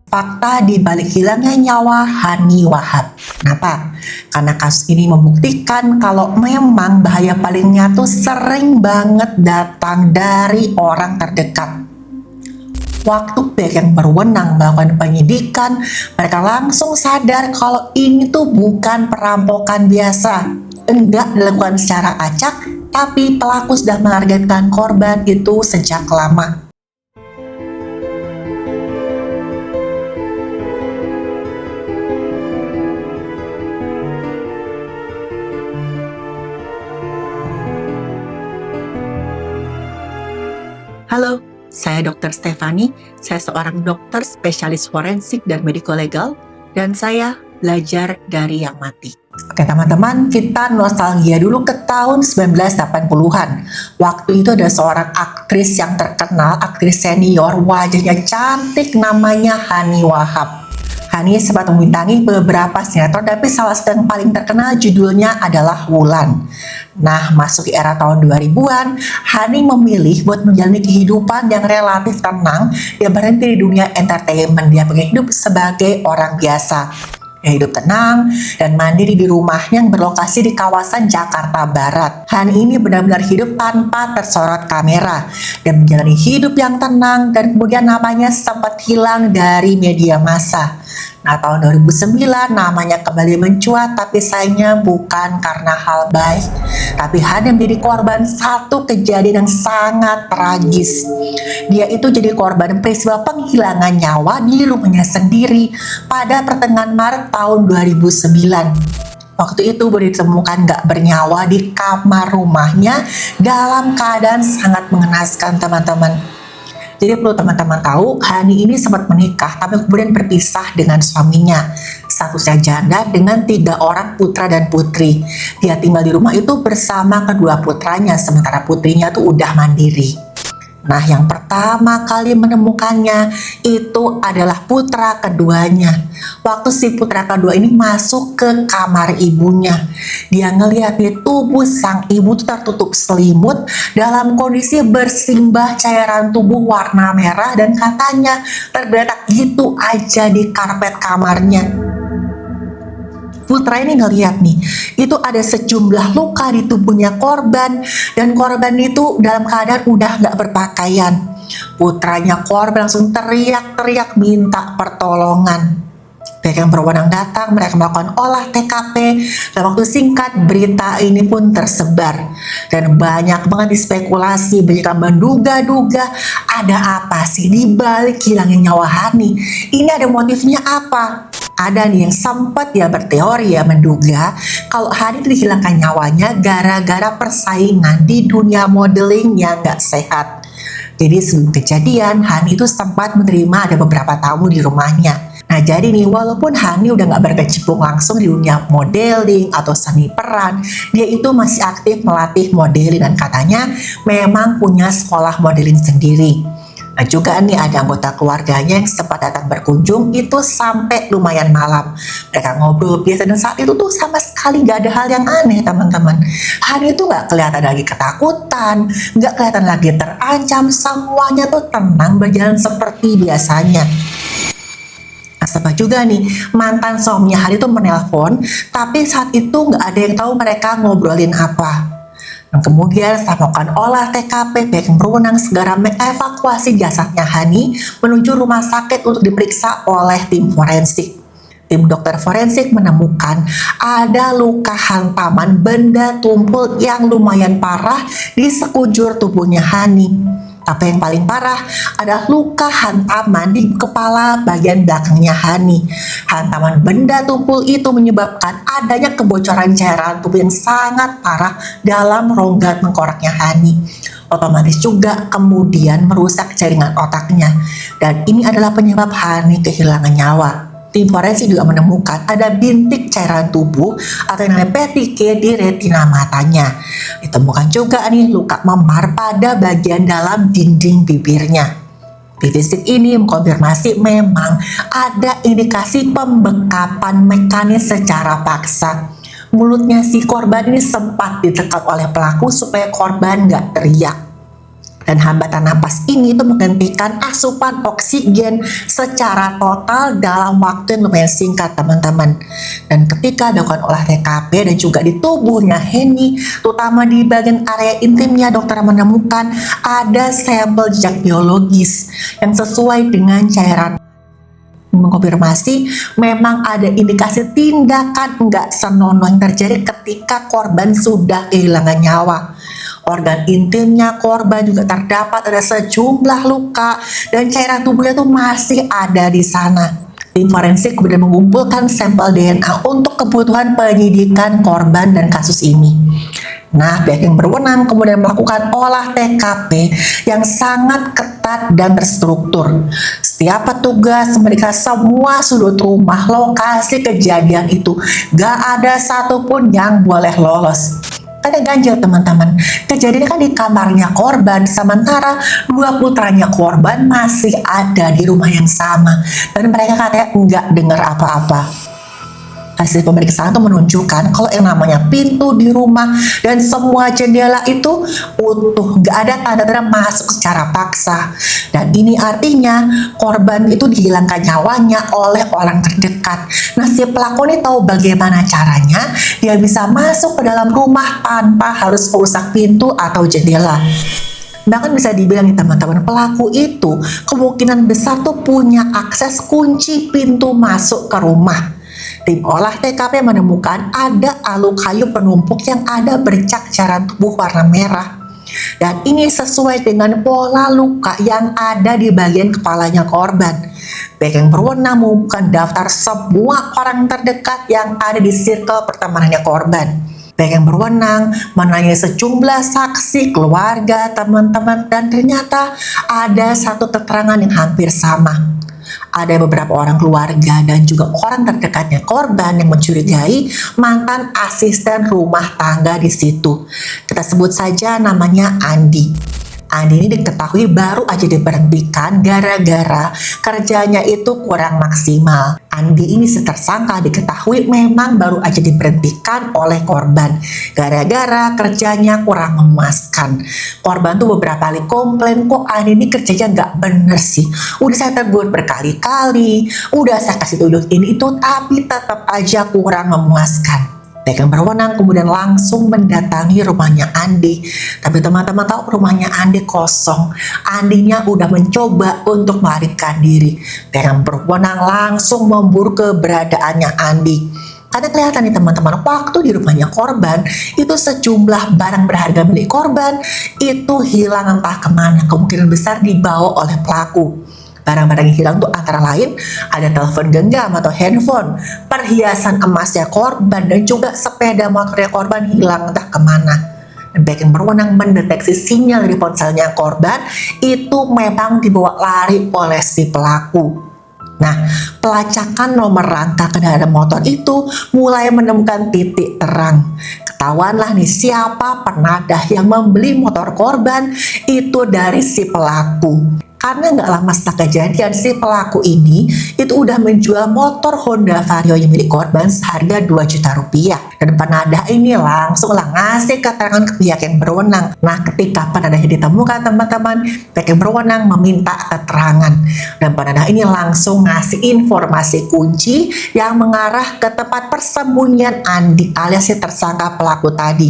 fakta di balik hilangnya nyawa Hani Wahab. Kenapa? Karena kasus ini membuktikan kalau memang bahaya palingnya tuh sering banget datang dari orang terdekat. Waktu pihak yang berwenang melakukan penyidikan, mereka langsung sadar kalau ini tuh bukan perampokan biasa. Enggak dilakukan secara acak, tapi pelaku sudah menargetkan korban itu sejak lama. Halo, saya Dr. Stefani. Saya seorang dokter spesialis forensik dan mediko-legal, dan saya belajar dari yang mati. Oke teman-teman, kita nostalgia dulu ke tahun 1980-an. Waktu itu ada seorang aktris yang terkenal, aktris senior, wajahnya cantik, namanya Hani Wahab. Hani sempat membintangi beberapa sinetron, tapi salah satu yang paling terkenal judulnya adalah Wulan. Nah, masuk era tahun 2000-an, Hani memilih buat menjalani kehidupan yang relatif tenang. Dia berhenti di dunia entertainment, dia pengen hidup sebagai orang biasa. Dia hidup tenang dan mandiri di rumahnya yang berlokasi di kawasan Jakarta Barat. Hani ini benar-benar hidup tanpa tersorot kamera dan menjalani hidup yang tenang, dan kemudian namanya sempat hilang dari media massa. Nah, tahun 2009 namanya kembali mencuat, tapi sayangnya bukan karena hal baik, tapi hanya menjadi korban satu kejadian yang sangat tragis. Dia itu jadi korban peristiwa penghilangan nyawa di rumahnya sendiri pada pertengahan Maret tahun 2009. Waktu itu baru ditemukan gak bernyawa di kamar rumahnya dalam keadaan sangat mengenaskan, teman-teman. Jadi perlu teman-teman tahu, Hani ini sempat menikah tapi kemudian berpisah dengan suaminya. Statusnya janda dengan 3 orang putra dan putri. Dia tinggal di rumah itu bersama kedua putranya, sementara putrinya tuh udah mandiri. Nah, yang pertama kali menemukannya itu adalah putra keduanya. Waktu si putra kedua ini masuk ke kamar ibunya, dia ngelihat di tubuh sang ibu tertutup selimut dalam kondisi bersimbah cairan tubuh warna merah, dan katanya tergeletak gitu aja di karpet kamarnya. Putra ini ngeliat nih, itu ada sejumlah luka di tubuhnya korban, dan korban itu dalam keadaan udah gak berpakaian. Putranya korban langsung teriak-teriak minta pertolongan. Pihak yang berwenang datang, mereka melakukan olah TKP. Dalam waktu singkat, berita ini pun tersebar. Dan banyak banget dispekulasi, banyak yang menduga-duga ada apa sih di balik hilangnya nyawa Hani. Ini ada motifnya apa? Ada nih yang sempat ya berteori ya menduga kalau Hani itu dihilangkan nyawanya gara-gara persaingan di dunia modeling yang gak sehat. Jadi sebelum kejadian, Hani itu sempat menerima ada beberapa tamu di rumahnya. Nah jadi nih, walaupun Hani udah gak berkecimpung langsung di dunia modeling atau seni peran, dia itu masih aktif melatih modeling dan katanya memang punya sekolah modeling sendiri. Nah juga nih ada anggota keluarganya yang sempat datang berkunjung itu sampai lumayan malam. Mereka ngobrol biasa, dan saat itu tuh sama sekali gak ada hal yang aneh, teman-teman. Hani itu gak kelihatan lagi ketakutan, gak kelihatan lagi terancam, semuanya tuh tenang berjalan seperti biasanya. Nah, sama juga nih, mantan suaminya Hani itu menelpon, tapi saat itu gak ada yang tahu mereka ngobrolin apa. Dan kemudian setelah melakukan olah TKP, pihak yang berwenang segera mengevakuasi jasadnya Hani menuju rumah sakit untuk diperiksa oleh tim forensik. Tim dokter forensik menemukan ada luka hantaman benda tumpul yang lumayan parah di sekujur tubuhnya Hani. Tapi yang paling parah adalah luka hantaman di kepala bagian belakangnya Hani. Hantaman benda tumpul itu menyebabkan adanya kebocoran cairan tubuh yang sangat parah dalam rongga tengkoraknya Hani. Otomatis juga kemudian merusak jaringan otaknya. Dan ini adalah penyebab Hani kehilangan nyawa. Tim forensik juga menemukan ada bintik cairan tubuh atau yang namanya petike di retina matanya. Ditemukan juga nih luka memar pada bagian dalam dinding bibirnya. Tim fisik ini mengkonfirmasi memang ada indikasi pembekapan mekanis secara paksa. Mulutnya si korban ini sempat ditekan oleh pelaku supaya korban nggak teriak. Dan hambatan napas ini itu menghentikan asupan oksigen secara total dalam waktu yang lumayan singkat, teman-teman. Dan ketika dilakukan olah TKP dan juga di tubuhnya Henny, terutama di bagian area intimnya, dokter menemukan ada sampel jejak biologis yang sesuai dengan cairan, mengkonfirmasi memang ada indikasi tindakan enggak senonoh yang terjadi ketika korban sudah kehilangan nyawa. Organ intimnya korban juga terdapat ada sejumlah luka dan cairan tubuhnya tuh masih ada di sana. Tim forensik kemudian mengumpulkan sampel DNA untuk kebutuhan penyidikan korban dan kasus ini. Nah, pihak yang berwenang kemudian melakukan olah TKP yang sangat ketat dan terstruktur. Setiap petugas memeriksa semua sudut rumah lokasi kejadian itu. Gak ada satupun yang boleh lolos. Ada ganjil, teman-teman. Kejadian kan di kamarnya korban, sementara dua putranya korban masih ada di rumah yang sama. Dan mereka katanya nggak dengar apa-apa. Hasil pemeriksaan itu menunjukkan kalau yang namanya pintu di rumah dan semua jendela itu utuh, gak ada tanda-tanda masuk secara paksa. Dan ini artinya korban itu dihilangkan nyawanya oleh orang terdekat. Nah, si pelaku ini tahu bagaimana caranya dia bisa masuk ke dalam rumah tanpa harus merusak pintu atau jendela. Bahkan bisa dibilang nih teman-teman, pelaku itu kemungkinan besar tuh punya akses kunci pintu masuk ke rumah. Tim olah TKP menemukan ada alu kayu penumpuk yang ada bercak cairan tubuh warna merah. Dan ini sesuai dengan pola luka yang ada di bagian kepalanya korban. Pihak yang berwenang mengumpulkan daftar semua orang terdekat yang ada di circle pertemanannya korban. Pihak yang berwenang menanyai sejumlah saksi, keluarga, teman-teman, dan ternyata ada satu keterangan yang hampir sama. Ada beberapa orang keluarga dan juga orang terdekatnya korban yang mencurigai mantan asisten rumah tangga di situ. Kita sebut saja namanya Andi. Andi ini diketahui baru aja diberhentikan gara-gara kerjanya itu kurang maksimal. Andi ini tersangka diketahui memang baru aja diberhentikan oleh korban gara-gara kerjanya kurang memuaskan. Korban tuh beberapa kali komplain, kok Andi ini kerjanya nggak bener sih. Udah saya tegur berkali-kali, udah saya kasih tunjuk ini itu, tapi tetap aja kurang memuaskan. Pihak yang berwenang kemudian langsung mendatangi rumahnya Andi. Tapi teman-teman tahu rumahnya Andi kosong. Andinya udah mencoba untuk melarikan diri. Pihak yang berwenang langsung memburu keberadaannya Andi. Karena kelihatan nih teman-teman, waktu di rumahnya korban itu sejumlah barang berharga milik korban itu hilang entah kemana. Kemungkinan besar dibawa oleh pelaku. Barang-barang yang hilang itu antara lain ada telepon genggam atau handphone, perhiasan emasnya korban, dan juga sepeda motornya korban hilang entah kemana. Dan pihak yang berwenang mendeteksi sinyal dari ponselnya korban itu memang dibawa lari oleh si pelaku. Nah, pelacakan nomor rangka kendaraan motor itu mulai menemukan titik terang. Ketahuanlah nih siapa penadah yang membeli motor korban itu dari si pelaku. Karena nggak lama setelah kejadian, si pelaku ini itu udah menjual motor Honda Vario yang milik korban seharga 2 juta rupiah. Dan penadah ini langsung ngasih keterangan ke pihak yang berwenang. Nah, ketika penadahnya ditemukan teman-teman, pihak yang berwenang meminta keterangan. Dan penadah ini langsung ngasih informasi kunci yang mengarah ke tempat persembunyian Andi alias si tersangka pelaku tadi.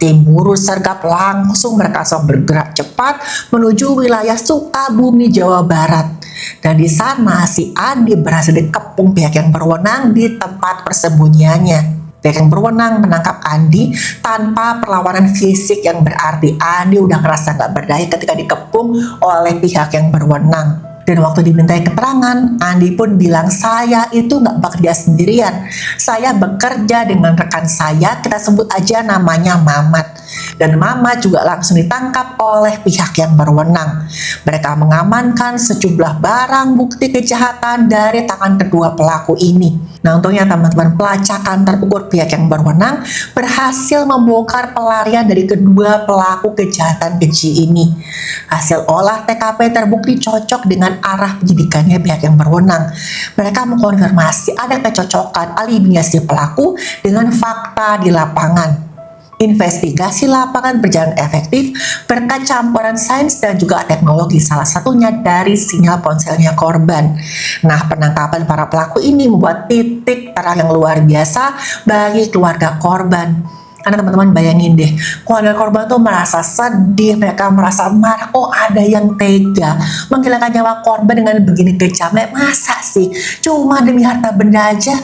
Tim buruh sergap langsung bergerak cepat menuju wilayah Sukabumi, Jawa Barat. Dan di sana si Andi berhasil dikepung pihak yang berwenang di tempat persembunyiannya. Pihak yang berwenang menangkap Andi tanpa perlawanan fisik yang berarti. Andi udah ngerasa nggak berdaya ketika dikepung oleh pihak yang berwenang. Dan waktu dimintai keterangan, Andi pun bilang, saya itu nggak bekerja sendirian. Saya bekerja dengan rekan saya, kita sebut aja namanya Mamat. Dan Mamat juga langsung ditangkap oleh pihak yang berwenang. Mereka mengamankan sejumlah barang bukti kejahatan dari tangan kedua pelaku ini. Nah, untungnya teman-teman, pelacakan terukur pihak yang berwenang berhasil membongkar pelarian dari kedua pelaku kejahatan keji ini. Hasil olah TKP terbukti cocok dengan arah penyidikannya pihak yang berwenang. Mereka mengkonfirmasi ada kecocokan alibinya si pelaku dengan fakta di lapangan. Investigasi lapangan berjalan efektif berkat campuran sains dan juga teknologi, salah satunya dari sinyal ponselnya korban. Nah, penangkapan para pelaku ini membuat titik terang yang luar biasa bagi keluarga korban. Karena teman-teman bayangin deh, keluarga korban tuh merasa sedih, mereka merasa marah, kok ada yang tega menghilangkan nyawa korban dengan begini kejamnya, masa sih cuma demi harta benda aja.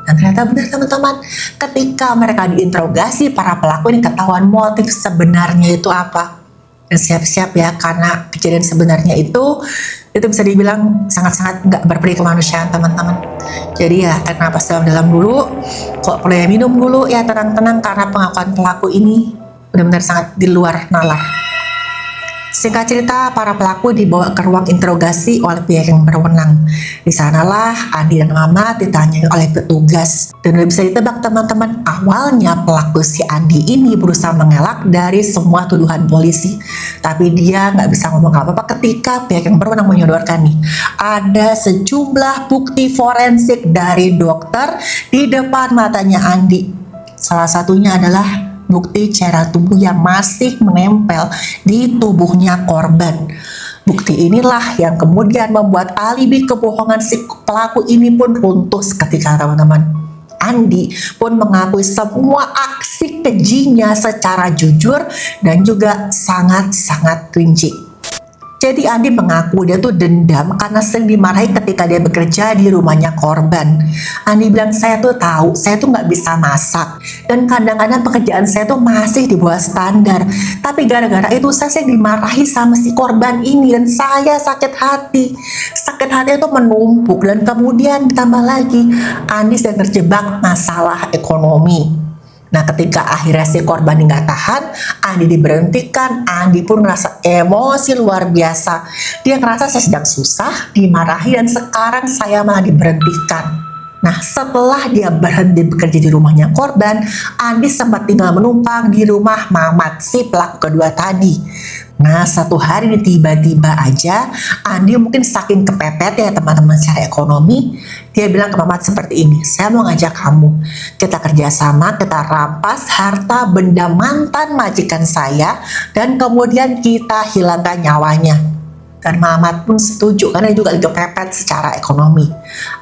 Dan ternyata benar teman-teman, ketika mereka diinterogasi para pelaku ini ketahuan motif sebenarnya itu apa. Dan siap-siap ya, karena kejadian sebenarnya itu bisa dibilang sangat-sangat nggak berperi kemanusiaan teman-teman. Jadi ya tarik napas dalam-dalam dulu, kok boleh minum dulu ya, tenang-tenang, karena pengakuan pelaku ini benar-benar sangat di luar nalar. Singkat cerita, para pelaku dibawa ke ruang interogasi oleh pihak yang berwenang. Di sanalah Andi dan Mamat ditanyai oleh petugas. Dan udah bisa ditebak teman-teman, awalnya pelaku si Andi ini berusaha mengelak dari semua tuduhan polisi. Tapi dia nggak bisa ngomong apa-apa ketika pihak yang berwenang menyodorkan nih, ada sejumlah bukti forensik dari dokter di depan matanya Andi. Salah satunya adalah bukti cairan tubuh yang masih menempel di tubuhnya korban. Bukti inilah yang kemudian membuat alibi kebohongan si pelaku ini pun runtuh seketika teman-teman. Andi pun mengakui semua aksi kejinya secara jujur dan juga sangat-sangat rinci. Jadi Andi mengaku dia tuh dendam karena sering dimarahi ketika dia bekerja di rumahnya korban. Andi bilang, saya tuh tahu, saya tuh nggak bisa masak. Dan kadang-kadang pekerjaan saya tuh masih di bawah standar. Tapi gara-gara itu saya sering dimarahi sama si korban ini dan saya sakit hati. Sakit hati itu menumpuk dan kemudian ditambah lagi Andi sedang terjebak masalah ekonomi. Nah, ketika akhirnya si korban nggak tahan, Andi diberhentikan. Andi pun merasa emosi luar biasa. Dia ngerasa saya sedang susah, dimarahi, dan sekarang saya malah diberhentikan. Nah, setelah dia berhenti bekerja di rumahnya korban, Andi sempat tinggal menumpang di rumah Mamat, si pelaku kedua tadi. Nah, satu hari ini tiba-tiba aja Andi mungkin saking kepepet ya teman-teman secara ekonomi, dia bilang ke Mamat seperti ini, saya mau ngajak kamu, kita kerjasama, kita rampas harta benda mantan majikan saya dan kemudian kita hilangkan nyawanya. Dan Mamat pun setuju karena dia juga lagi kepepet secara ekonomi.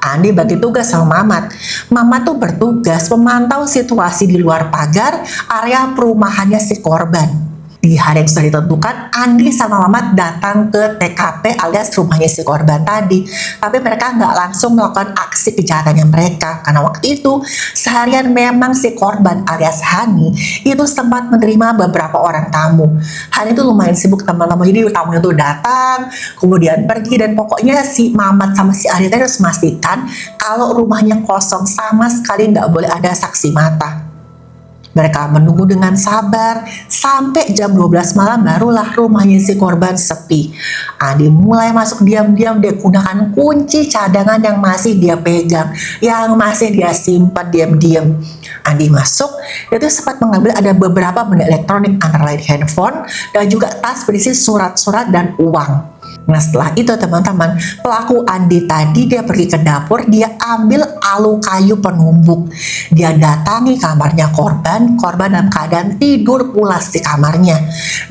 Andi bagi tugas sama Mamat. Mamat tuh bertugas memantau situasi di luar pagar area perumahannya si korban. Di hari yang sudah ditentukan, Andi sama Mamat datang ke TKP alias rumahnya si korban tadi. Tapi mereka nggak langsung melakukan aksi kejahatannya mereka. Karena waktu itu, seharian memang si korban alias Hani itu sempat menerima beberapa orang tamu. Hani itu lumayan sibuk teman-teman, jadi tamunya tuh datang, kemudian pergi. Dan pokoknya si Mamat sama si Andi tadi harus memastikan kalau rumahnya kosong, sama sekali nggak boleh ada saksi mata. Mereka menunggu dengan sabar sampai jam 12 malam barulah rumahnya si korban sepi. Andi mulai masuk diam-diam, dia gunakan kunci cadangan yang masih dia pegang, yang masih dia simpan diam-diam. Andi masuk, dia tuh sempat mengambil ada beberapa benda elektronik antara lain handphone dan juga tas berisi surat-surat dan uang. Nah, setelah itu teman-teman, pelaku Andi tadi dia pergi ke dapur, dia ambil alu kayu penumbuk. Dia datangi kamarnya korban dalam keadaan tidur pulas di kamarnya.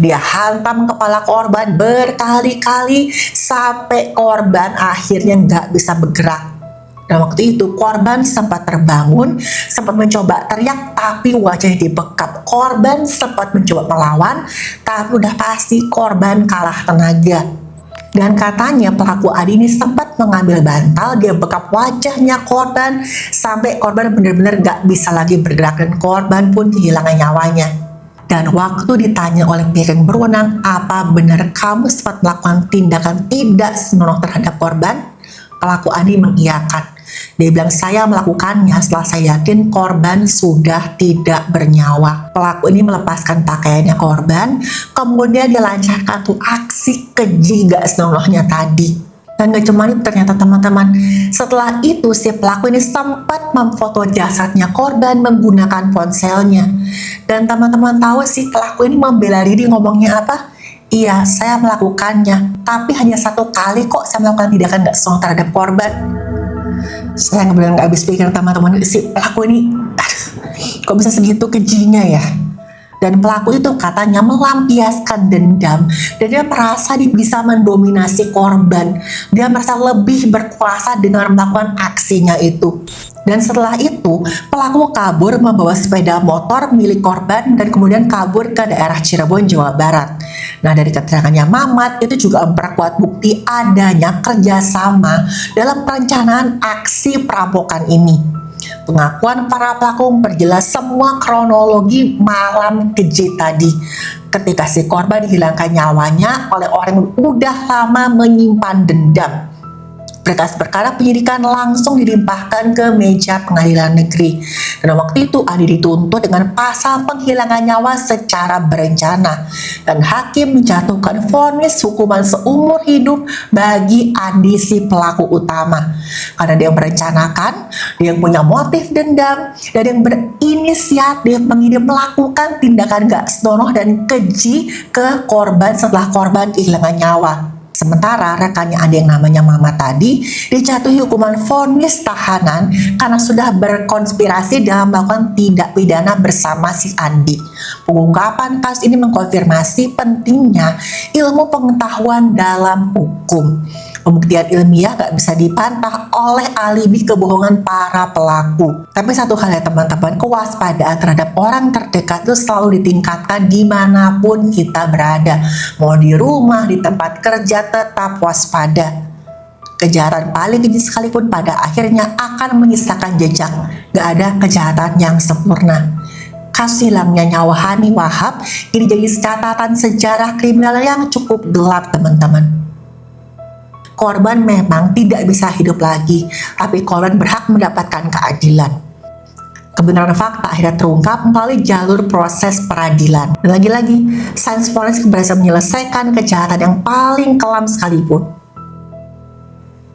Dia hantam kepala korban berkali-kali sampai korban akhirnya nggak bisa bergerak. Dan waktu itu korban sempat terbangun, sempat mencoba teriak tapi wajahnya dibekap. Korban sempat mencoba melawan, tapi udah pasti korban kalah tenaga. Dan katanya pelaku Adi ini sempat mengambil bantal, dia bekap wajahnya korban sampai korban benar-benar gak bisa lagi bergerak dan korban pun kehilangan nyawanya. Dan waktu ditanya oleh pihak yang berwenang, apa benar kamu sempat melakukan tindakan tidak senonoh terhadap korban? Pelaku Adi mengiyakan. Dia bilang, saya melakukannya setelah saya yakin korban sudah tidak bernyawa. Pelaku ini melepaskan pakaiannya korban, kemudian dia lancarkan tuh aksi keji gak senonohnya tadi. Dan gak cuma itu ternyata teman-teman, setelah itu si pelaku ini sempat memfoto jasadnya korban menggunakan ponselnya. Dan teman-teman tahu si pelaku ini membela diri ngomongnya apa? Iya, saya melakukannya, tapi hanya satu kali kok saya melakukan tindakan gak senonoh terhadap korban. Saya benar nggak habis pikir teman-teman, si pelaku ini kok bisa segitu kejinya ya. Dan pelaku itu katanya melampiaskan dendam dan dia merasa dia bisa mendominasi korban. Dia merasa lebih berkuasa dengan melakukan aksinya itu. Dan setelah itu, pelaku kabur membawa sepeda motor milik korban dan kemudian kabur ke daerah Cirebon, Jawa Barat. Nah, dari keterangannya Mamat, itu juga memperkuat bukti adanya kerjasama dalam perencanaan aksi perampokan ini. Pengakuan para pelaku memperjelas semua kronologi malam keji tadi ketika si korban dihilangkan nyawanya oleh orang yang udah lama menyimpan dendam. Berkas perkara penyidikan langsung dilimpahkan ke meja pengadilan negeri. Dan waktu itu Andi dituntut dengan pasal penghilangan nyawa secara berencana. Dan hakim menjatuhkan vonis hukuman seumur hidup bagi Andi si pelaku utama. Karena dia merencanakan, dia yang punya motif dendam, dan yang berinisiatif melakukan tindakan gak senonoh dan keji ke korban setelah korban kehilangan nyawa. Sementara rekannya ada yang namanya Mama tadi dijatuhi hukuman vonis tahanan karena sudah berkonspirasi dalam melakukan tindak pidana bersama si Andi. Pengungkapan kasus ini mengkonfirmasi pentingnya ilmu pengetahuan dalam hukum. Pembuktian ilmiah gak bisa dibantah oleh alibi kebohongan para pelaku. Tapi satu hal ya teman-teman, kewaspadaan terhadap orang terdekat itu selalu ditingkatkan dimanapun kita berada. Mau di rumah, di tempat kerja, tetap waspada. Kejahatan paling keji sekalipun pada akhirnya akan menyisakan jejak. Gak ada kejahatan yang sempurna. Kasus hilangnya nyawa Hani Wahab ini jadi catatan sejarah kriminal yang cukup gelap teman-teman. Korban memang tidak bisa hidup lagi, tapi korban berhak mendapatkan keadilan. Kebenaran fakta akhirnya terungkap melalui jalur proses peradilan. Dan lagi-lagi, sains forensik berhasil menyelesaikan kejahatan yang paling kelam sekalipun.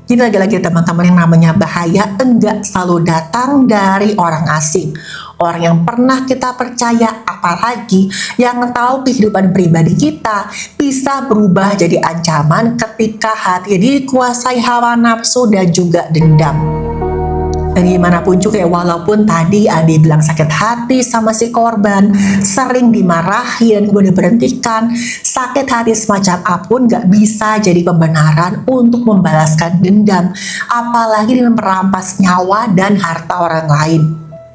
Jadi lagi-lagi teman-teman, yang namanya bahaya enggak selalu datang dari orang asing. Orang yang pernah kita percaya, apalagi yang tahu kehidupan pribadi kita, bisa berubah jadi ancaman ketika hati dikuasai hawa nafsu dan juga dendam. Dan gimana pun juga ya, walaupun tadi Andi bilang sakit hati sama si korban, sering dimarahi dan kemudian diberhentikan, sakit hati semacam apapun gak bisa jadi pembenaran untuk membalaskan dendam, apalagi dengan merampas nyawa dan harta orang lain.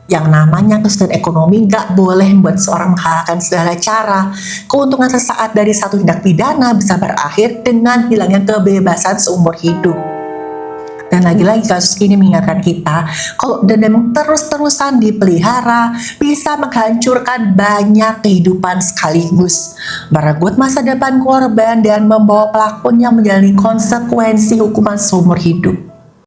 Yang namanya kesulitan ekonomi gak boleh membuat seorang menghalalkan segala cara. Keuntungan sesaat dari satu tindak pidana bisa berakhir dengan hilangnya kebebasan seumur hidup. Dan lagi-lagi kasus ini mengingatkan kita, kalau dendam terus-terusan dipelihara, bisa menghancurkan banyak kehidupan sekaligus, merenggut masa depan korban dan membawa pelakunya menjalani konsekuensi hukuman seumur hidup.